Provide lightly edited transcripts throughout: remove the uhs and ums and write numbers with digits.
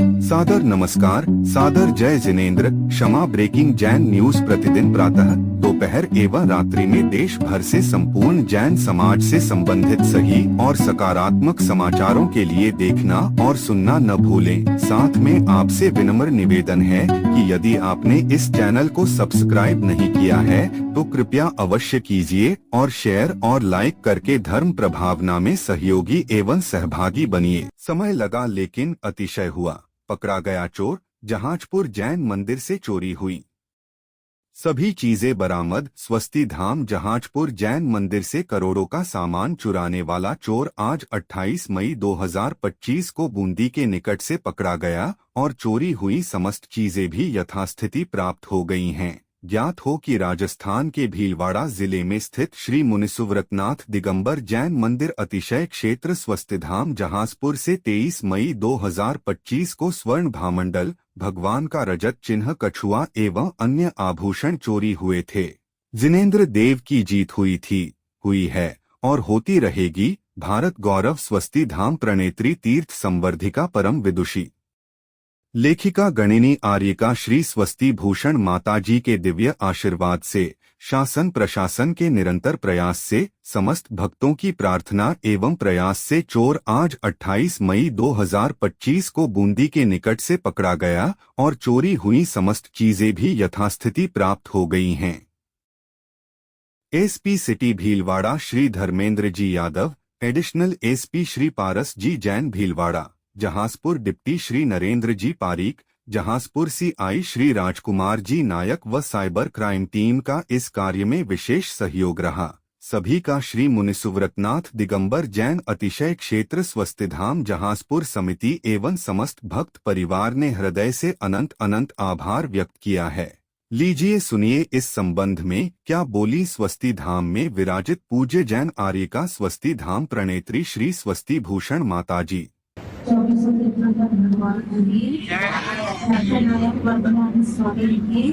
सादर नमस्कार, सादर जय जिनेंद्र। क्षमा ब्रेकिंग जैन न्यूज प्रतिदिन प्रातः, दोपहर एवं रात्रि में देश भर से संपूर्ण जैन समाज से संबंधित सही और सकारात्मक समाचारों के लिए देखना और सुनना न भूलें। साथ में आपसे विनम्र निवेदन है कि यदि आपने इस चैनल को सब्सक्राइब नहीं किया है तो कृपया अवश्य कीजिए और शेयर और लाइक करके धर्म प्रभावना में सहयोगी एवं सहभागी बनिए। समय लगा लेकिन अतिशय हुआ। पकड़ा गया चोर। जहाजपुर जैन मंदिर से चोरी हुई सभी चीजें बरामद। स्वस्ति धाम जहाजपुर जैन मंदिर से करोड़ों का सामान चुराने वाला चोर आज 28 मई 2025 को बूंदी के निकट से पकड़ा गया और चोरी हुई समस्त चीजें भी यथास्थिति प्राप्त हो गई हैं। ज्ञात हो कि राजस्थान के भीलवाड़ा जिले में स्थित श्री मुनिसुव्रतनाथ दिगंबर जैन मंदिर अतिशय क्षेत्र स्वस्तिधाम जहाजपुर से 23 मई 2025 को स्वर्ण भामंडल, भगवान का रजत चिन्ह, कछुआ एवं अन्य आभूषण चोरी हुए थे। जिनेंद्र देव की जीत हुई है और होती रहेगी। भारत गौरव। स्वस्ति धाम प्रणेत्री तीर्थ संवर्धिका परम विदुषी लेखिका गणिनी आर्यिका श्री स्वस्ति भूषण माताजी के दिव्य आशीर्वाद से, शासन प्रशासन के निरंतर प्रयास से, समस्त भक्तों की प्रार्थना एवं प्रयास से चोर आज 28 मई 2025 को बूंदी के निकट से पकड़ा गया और चोरी हुई समस्त चीजें भी यथास्थिति प्राप्त हो गई हैं। SP city Bhilwara Shri Dharmendra ji Yadav, additional SP Shri Paras जी जैन भीलवाड़ा, जहाजपुर डिप्टी श्री नरेंद्र जी पारीक, जहाजपुर सीआई श्री राजकुमार जी नायक व साइबर क्राइम टीम का इस कार्य में विशेष सहयोग रहा। सभी का श्री मुनिसुव्रतनाथ दिगंबर जैन अतिशय क्षेत्र स्वस्तिधाम जहाजपुर समिति एवं समस्त भक्त परिवार ने हृदय से अनंत अनंत आभार व्यक्त किया है। लीजिए सुनिए इस संबंध में क्या बोली स्वस्ति धाम में विराजित पूज्य जैन आर्यिका स्वस्ति धाम प्रणेत्री श्री स्वस्ति भूषण माताजी। भगवान की नायक वर्तमान स्वामी की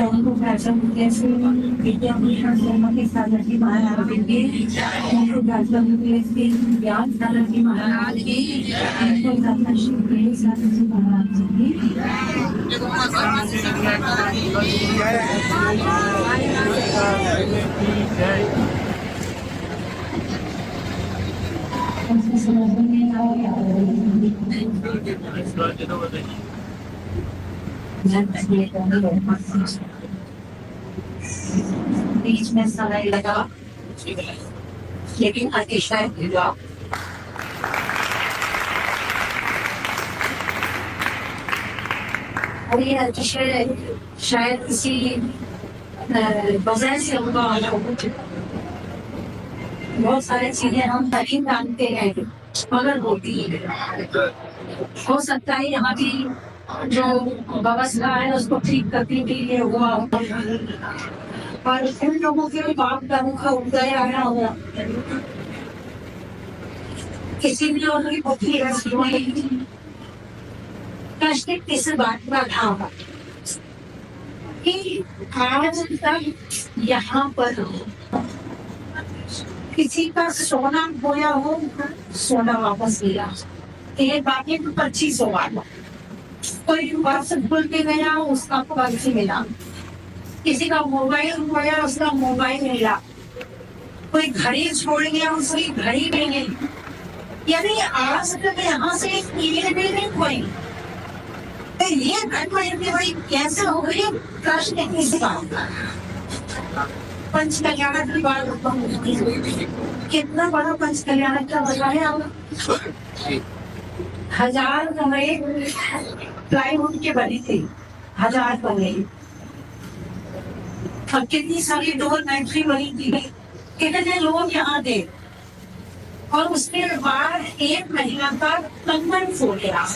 उनको फैशन कैसे विद्याभूषण श्रीमती सागर जी महाराज की उनको फैशन कैसे ज्ञान सागर जी महाराज की उनको फैशन श्री सागर जी महाराज जी की समझ में नहीं आया। बीच में समय लगा लेकिन अतिशय हुआ। और ये अतिशय शायद किसी वजह से होगा। बहुत सारी चीजें हम नहीं जानते हैं मगर होती है। हो सकता है यहाँ की जो व्यवस्था है उसको ठीक करने के लिए हुआ और उन लोगों के बाप दादों का उदय आया हुआ। किसी भी लोगों की बुद्धि कष्ट किस बात का था कि आज तक यहाँ पर किसी का सोना खोया हो, सोना वापस लिया। ये बाकी 25 वाला कोई पर्स भूल के गया, उसका पर्स मिला। किसी का मोबाइल खोया, उसका मोबाइल मिला। कोई घड़ी छोड़ गया, उसकी घड़ी मिली। यानी आज तक यहाँ से एक ईमेल भी नहीं खोई। तो ये घटना इतनी बड़ी कैसे हो गई? प्रश्न किसी बात का पंच कल्याण की बात कितना बड़ा पंच कल्याण का बताया। 1000 कमरे प्लाईवुड के बने थे, 1000 कमरे। और कितनी सारी डोर फैक्ट्री बनी थी, कितने लोग यहाँ थे। और उसके बाद एक महीना का कंगन फूल गया।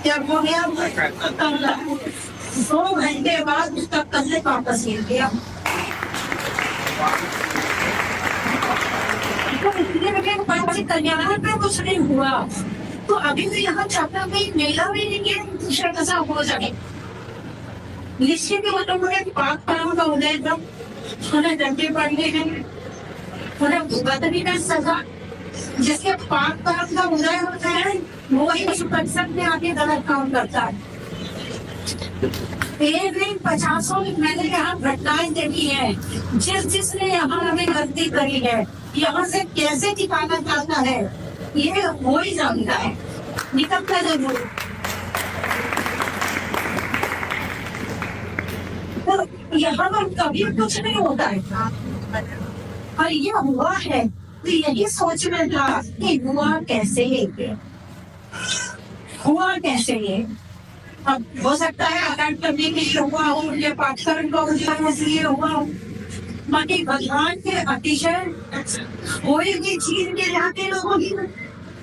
जब हो गया 2 घंटे बाद उसका कंगन वापस मिल गया। तो इसलिए कल्याण पे कुछ नहीं हुआ। तो अभी भी यहाँ छपरा में मेला भी नहीं है, कैसा हो सके। निश्चित ही पाक परम का उदय जब उन्हें डंडे पड़ने हैं, उन्हें भुगत भी कर सका। जिसके पाक परम का उदय होता है वो वही उस परिषद में आके गलत काम करता है। एक दिन 50 मैंने यहाँ घटनाएं देखी है, जिसने यहाँ हमें गलती करी है, यहाँ से कैसे निकाला जाता है ये वो ही जानता है, निकलता जरूर। तो यहाँ पर कभी कुछ नहीं होता है, और ये हुआ है तो यही सोच में था कि हुआ कैसे ये। अब हो सकता है अटैक करने के लिए हुआ हो, उनके पाठकर्म को इसलिए हुआ हो, बाकी भगवान के अतिशय कोई भी चीज के जाते लोगों की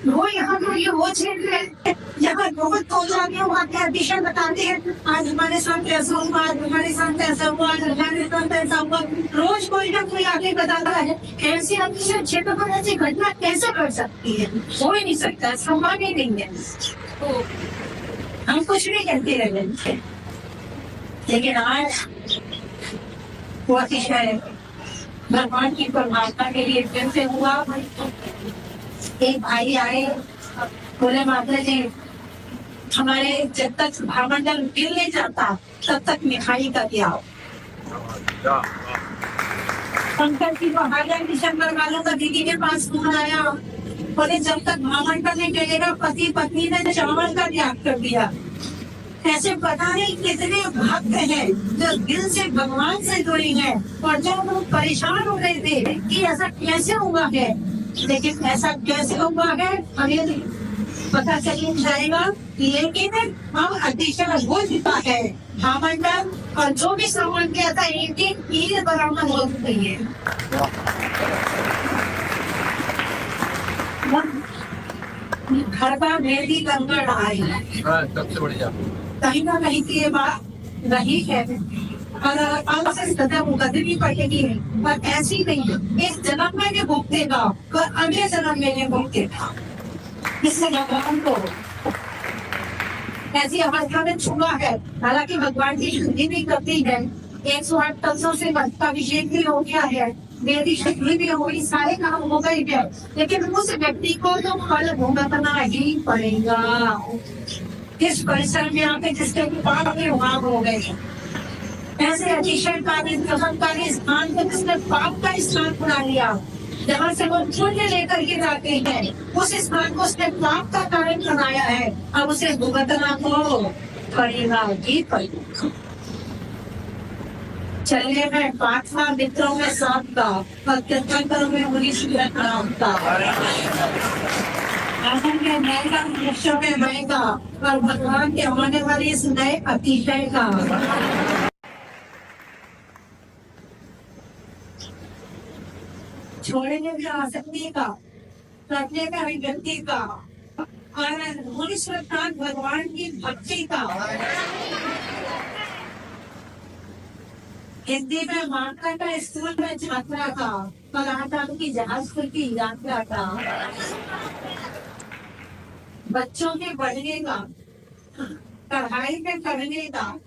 वो यहाँ पर ये वो क्षेत्र है जहाँ बहुत जाके हुआ के अतिशय बताते हैं, आज हमारे साथ ऐसा हुआ, आज हमारे साथ ऐसा हुआ, आज हमारे साथ ऐसा हुआ। रोज कोई ना कोई आगे बताता है, ऐसी अतिशय क्षेत्र पर ऐसी घटना कैसे कर सकती है, हो ही नहीं सकता, संभव ही नहीं है। तो हम कुछ भी कहते रहे, लेकिन आज वो अतिशय भगवान की परमात्मा के लिए फिर से हुआ। एक भाई आए, बोले माता जी हमारे जब तक भावमंडल गिर नहीं जाता तब तक मिठाई का दिया हो। शंकर जी को हाजर दिसंबर वालों का दीदी के पास फोन आया, बोले जब तक भावमंडल नहीं गिरेगा पति पत्नी ने चावल का त्याग कर दिया। ऐसे पता नहीं कितने भक्त हैं जो दिल से भगवान से जुड़े हैं, और जो लोग परेशान हो रहे थे कि ऐसा कैसे हुआ है, लेकिन ऐसा कैसे हुआ है हमें पता चल जाएगा। लेकिन हम अतिशय हो चुका है भावमंडल, और जो भी सामान किया था एक एक चीज बराबर हो गई है। घर का मेहंदी कंगन आई सबसे बढ़िया कहीं ना कहीं की ये बात रही है, और अब से सदा मुकदमी पड़ेगी, पर ऐसी नहीं। इस जन्म में ये भुगतेगा और अगले जन्म में ये भुगतेगा। इससे भगवान को ऐसी अवस्था में छुआ है, हालांकि भगवान की शुद्धि भी करती है, 108 कलशों से का अभिषेक भी हो गया है, मेरी शक्ति भी हो गई, सारे काम हो गए हैं, लेकिन उस व्यक्ति को तो फल भुगतना ही पड़ेगा। इस परिसर में आके जिसके पाप के भाग हो गए, ऐसे अतिशयकारी प्रभावकारी स्थान को जिसने पाप का स्थान बना लिया, जहाँ से वो पुण्य लेकर के जाते हैं, उस स्थान को उसने पाप का कारण बनाया है, अब उसे भुगतना को पड़ेगा ही पड़ेगा। चलिए मैं 5वां मित्रों में 7 का और तीर्थंकरों में 19 नाम का आसन के नए का वृक्षों में महंगा और भगवान के होने वाले इस नए अतिशय का छोड़ने का आसक्ति का करने का विगति का और मनुष्य भगवान की भक्ति का। हिंदी में माता का, स्कूल में छात्रा का, कलाकार की जहाज की यात्रा का, बच्चों के पढ़ने का, पढ़ाई पे करने का,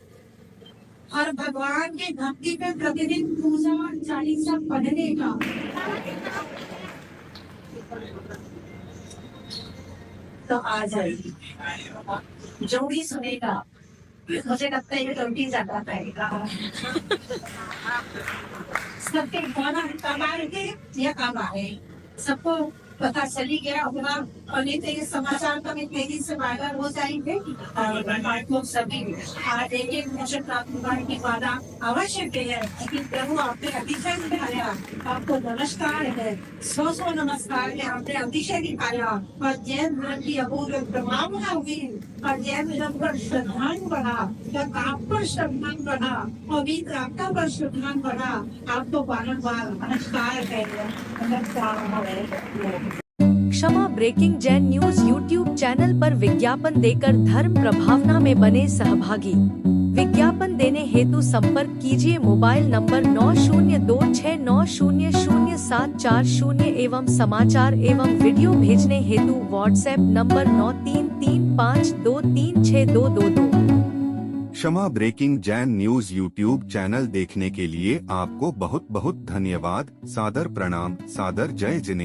और भगवान की भक्ति पे प्रतिदिन पूजा और चालीसा पढ़ने का। तो आ जाइए, जो भी सुनेगा मुझे लगता है ये गलती ज्यादा पाएगा। सबके गाना कमाल के या कमाए, सबको पता चली गया होगा, और नहीं तो ये समाचार कभी तेजी से वायरल हो जाएंगे और लोग सभी आज एक भगवान की वादा अवश्य है। लेकिन प्रभु आपने अतिशय दिखाया, आपको नमस्कार है, 100 नमस्कार है, आपने अतिशय दिखाया, और जैन धर्म की अपूर्व प्रभावना हुई, और जैन धर्म पर श्रद्धान बढ़ा, जब आप पर श्रद्धान बढ़ा और भी आपका पर श्रद्धान बढ़ा, आपको बारंबार नमस्कार है, नमस्कार है। Kshama breaking Jain news YouTube channel पर विज्ञापन देकर धर्म प्रभावना में बने सहभागी। विज्ञापन देने हेतु संपर्क कीजिए मोबाइल नंबर 9026900740 एवं समाचार एवं वीडियो भेजने हेतु WhatsApp number 9335236222। Kshama breaking Jain news YouTube channel देखने के लिए आपको बहुत बहुत धन्यवाद। सादर प्रणाम, सादर जय जिनेंद्र।